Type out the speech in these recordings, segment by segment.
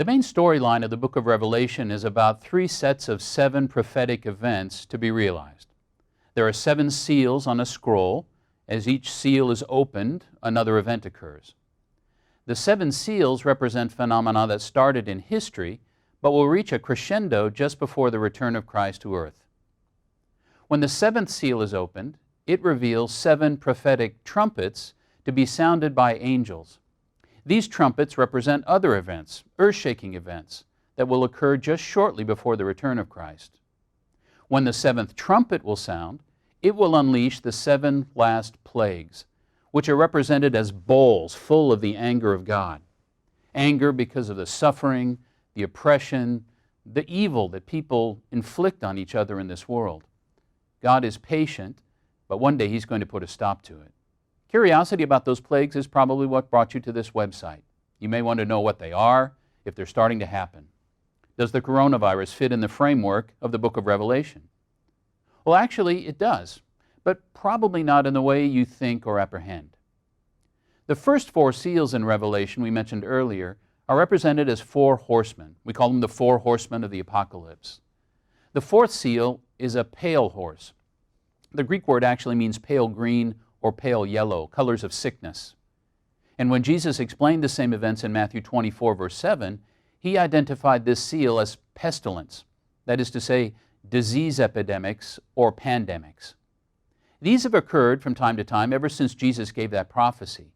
The main storyline of the book of Revelation is about 3 sets of 7 prophetic events to be realized. There are 7 seals on a scroll. As each seal is opened, another event occurs. The 7 seals represent phenomena that started in history, but will reach a crescendo just before the return of Christ to earth. When the 7th seal is opened, it reveals 7 prophetic trumpets to be sounded by angels. These trumpets represent other events, earth-shaking events, that will occur just shortly before the return of Christ. When the 7th trumpet will sound, it will unleash the 7 last plagues, which are represented as bowls full of the anger of God. Anger because of the suffering, the oppression, the evil that people inflict on each other in this world. God is patient, but one day He's going to put a stop to it. Curiosity about those plagues is probably what brought you to this website. You may want to know what they are, if they're starting to happen. Does the coronavirus fit in the framework of the book of Revelation? Well, actually, it does, but probably not in the way you think or apprehend. The first 4 seals in Revelation we mentioned earlier are represented as 4 horsemen. We call them the 4 horsemen of the apocalypse. The 4th seal is a pale horse. The Greek word actually means pale green or pale yellow, colors of sickness. And when Jesus explained the same events in Matthew 24, verse 7, He identified this seal as pestilence, that is to say, disease epidemics or pandemics. These have occurred from time to time ever since Jesus gave that prophecy.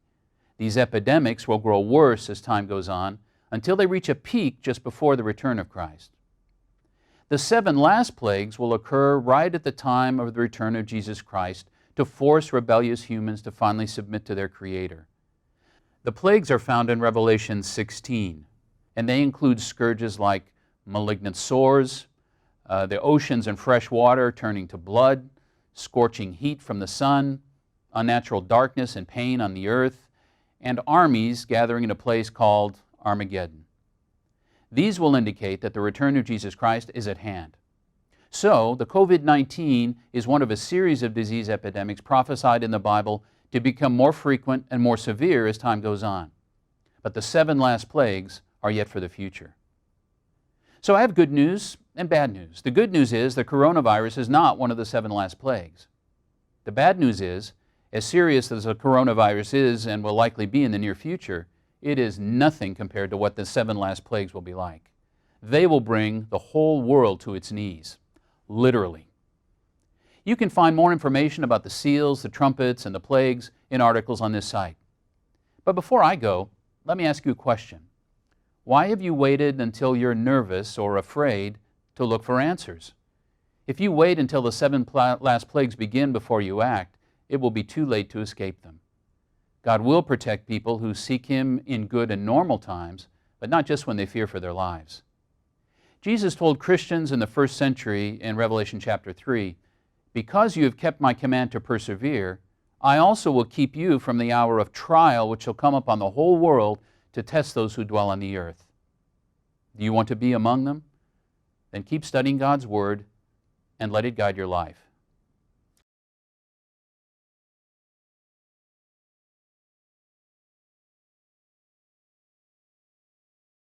These epidemics will grow worse as time goes on until they reach a peak just before the return of Christ. The 7 last plagues will occur right at the time of the return of Jesus Christ to force rebellious humans to finally submit to their Creator. The plagues are found in Revelation 16, and they include scourges like malignant sores, the oceans and fresh water turning to blood, scorching heat from the sun, unnatural darkness and pain on the earth, and armies gathering in a place called Armageddon. These will indicate that the return of Jesus Christ is at hand. So, the COVID-19 is one of a series of disease epidemics prophesied in the Bible to become more frequent and more severe as time goes on. But the 7 last plagues are yet for the future. So I have good news and bad news. The good news is the coronavirus is not one of the 7 last plagues. The bad news is, as serious as the coronavirus is and will likely be in the near future, it is nothing compared to what the 7 last plagues will be like. They will bring the whole world to its knees. Literally. You can find more information about the seals, the trumpets, and the plagues in articles on this site. But before I go, let me ask you a question. Why have you waited until you're nervous or afraid to look for answers? If you wait until the 7 last plagues begin before you act, it will be too late to escape them. God will protect people who seek Him in good and normal times, but not just when they fear for their lives. Jesus told Christians in the first century in Revelation chapter 3, "Because you have kept my command to persevere, I also will keep you from the hour of trial which shall come upon the whole world to test those who dwell on the earth." Do you want to be among them? Then keep studying God's Word and let it guide your life.